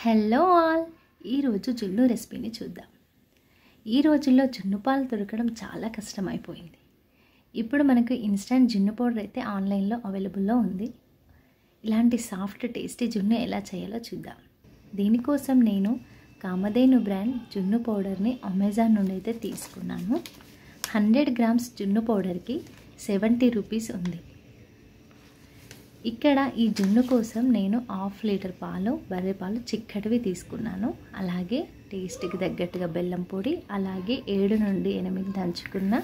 Hello all, ఈరోజు జున్ను రెసిపీని చూద్దాం. ఈ రోజుల్లో జున్ను పాలు దొరకడం చాలా కష్టమైపోయింది. ఇప్పుడు మనకు ఇన్స్టంట్ జున్ను పౌడర్ అయితే ఆన్లైన్లో అవైలబుల్లో ఉంది. ఇలాంటి సాఫ్ట్ టేస్టీ జున్ను ఎలా చేయాలో చూద్దాం. దీనికోసం నేను కామధేను బ్రాండ్ జున్ను పౌడర్ని అమెజాన్ నుండి అయితే తీసుకున్నాను. 100 గ్రామ్స్ జున్ను పౌడర్కి 70 రూపీస్ ఉంది. ఇక్కడ ఈ జున్ను కోసం నేను 1/2 లీటర్ పాలు, బర్రె పాలు చిక్కటివి తీసుకున్నాను. అలాగే టేస్ట్కి తగ్గట్టుగా బెల్లం పొడి, అలాగే 7 నుండి 8 దంచుకున్న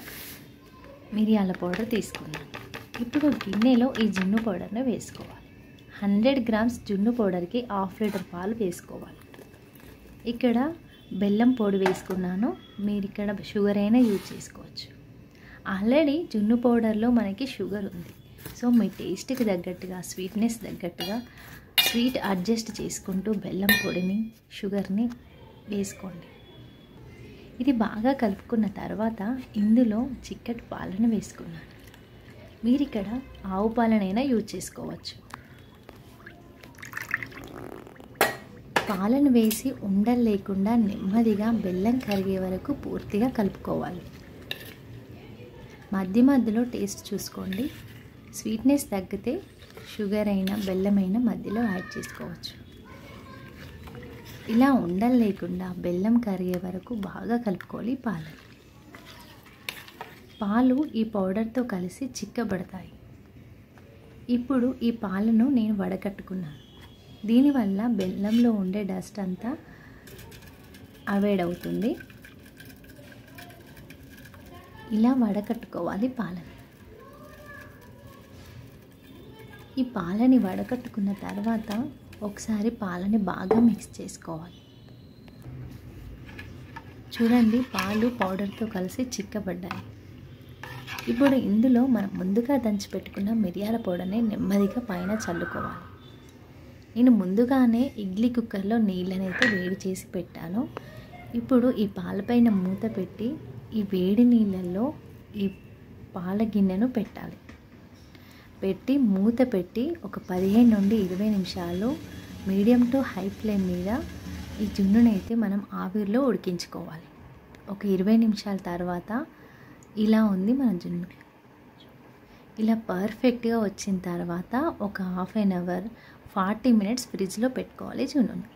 మిరియాల పౌడర్ తీసుకున్నాను. ఇప్పుడు గిన్నెలో ఈ జున్ను పౌడర్ని వేసుకోవాలి. 100 గ్రామ్స్ జున్ను పౌడర్కి 1/2 లీటర్ పాలు వేసుకోవాలి. ఇక్కడ బెల్లం పొడి వేసుకున్నాను. మీరు ఇక్కడ షుగర్ అయినా యూజ్ చేసుకోవచ్చు. ఆల్రెడీ జున్ను పౌడర్లో మనకి షుగర్ ఉంది. సో మీ టేస్ట్కి తగ్గట్టుగా, స్వీట్నెస్ తగ్గట్టుగా స్వీట్ అడ్జస్ట్ చేసుకుంటూ బెల్లం పొడిని, షుగర్ని వేసుకోండి. ఇది బాగా కలుపుకున్న తర్వాత ఇందులో చిక్కటి పాలను వేసుకున్నాను. మీరు ఇక్కడ ఆవు పాలనైనా యూజ్ చేసుకోవచ్చు. పాలను వేసి ఉండలు లేకుండా నెమ్మదిగా బెల్లం కరిగే వరకు పూర్తిగా కలుపుకోవాలి. మధ్య మధ్యలో టేస్ట్ చూసుకోండి. స్వీట్నెస్ తగ్గితే షుగర్ అయినా బెల్లమైనా మధ్యలో యాడ్ చేసుకోవచ్చు. ఇలా ఉండలు లేకుండా బెల్లం కరిగే వరకు బాగా కలుపుకోవాలి. పాలు ఈ పౌడర్తో కలిసి చిక్కబడతాయి. ఇప్పుడు ఈ పాలను నేను వడకట్టుకున్నాను. దీనివల్ల బెల్లంలో ఉండే డస్ట్ అంతా అవాయిడ్ అవుతుంది. ఇలా వడకట్టుకోవాలి పాలని. ఈ పాలని వడకట్టుకున్న తర్వాత ఒకసారి పాలని బాగా మిక్స్ చేసుకోవాలి. చూడండి, పాలు పౌడర్తో కలిసి చిక్కబడ్డాయి. ఇప్పుడు ఇందులో మనం ముందుగా దంచి పెట్టుకున్న మిరియాల పౌడర్ని నెమ్మదిగా పైన చల్లుకోవాలి. నేను ముందుగానే ఇడ్లీ కుక్కర్లో నీళ్ళనైతే వేడి చేసి పెట్టాను. ఇప్పుడు ఈ పాలపైన మూత పెట్టి ఈ వేడి నీళ్ళల్లో ఈ పాల గిన్నెను పెట్టాలి. పెట్టి మూత పెట్టి ఒక 15 నుండి 20 నిమిషాలు మీడియం టు హై ఫ్లేమ్ మీద ఈ జున్నునైతే మనం ఆవిరిలో ఉడికించుకోవాలి. ఒక 20 నిమిషాల తర్వాత ఇలా ఉంది మన జున్ను. ఇలా పర్ఫెక్ట్గా వచ్చిన తర్వాత ఒక హాఫ్ అన్ అవర్ 40 మినిట్స్ ఫ్రిడ్జ్లో పెట్టుకోవాలి జున్నుని.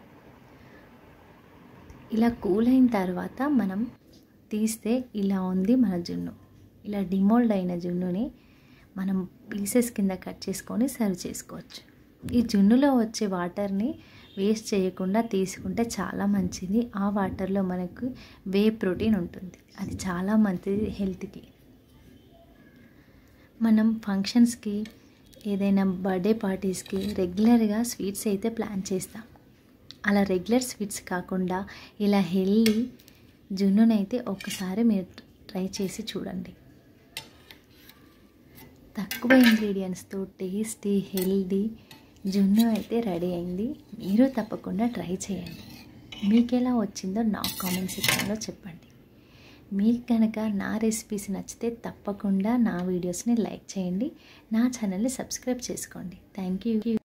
ఇలా కూల్ అయిన తర్వాత మనం తీస్తే ఇలా ఉంది మన జున్ను. ఇలా డిమోల్డ్ అయిన జున్నుని మనం పీసెస్ కింద కట్ చేసుకొని సర్వ్ చేసుకోవచ్చు. ఈ జున్నులో వచ్చే వాటర్ని వేస్ట్ చేయకుండా తీసుకుంటే చాలా మంచిది. ఆ వాటర్లో మనకు వే ప్రోటీన్ ఉంటుంది. అది చాలా మంచిది హెల్త్కి. మనం ఫంక్షన్స్కి, ఏదైనా బర్త్డే పార్టీస్కి రెగ్యులర్గా స్వీట్స్ అయితే ప్లాన్ చేస్తాం. అలా రెగ్యులర్ స్వీట్స్ కాకుండా ఇలా హెల్దీ జున్నునైతే ఒక్కసారి మీరు ట్రై చేసి చూడండి. తక్కువ ఇంగ్రీడియంట్స్తో టేస్టీ హెల్దీ జున్ను అయితే రెడీ అయింది. మీరు తప్పకుండా ట్రై చేయండి. మీకు ఎలా వచ్చిందో నాకు కామెంట్ సెక్షన్లో చెప్పండి. మీకు కనుక నా రెసిపీస్ నచ్చితే తప్పకుండా నా వీడియోస్ని లైక్ చేయండి. నా ఛానల్ని సబ్స్క్రైబ్ చేసుకోండి. Thank you.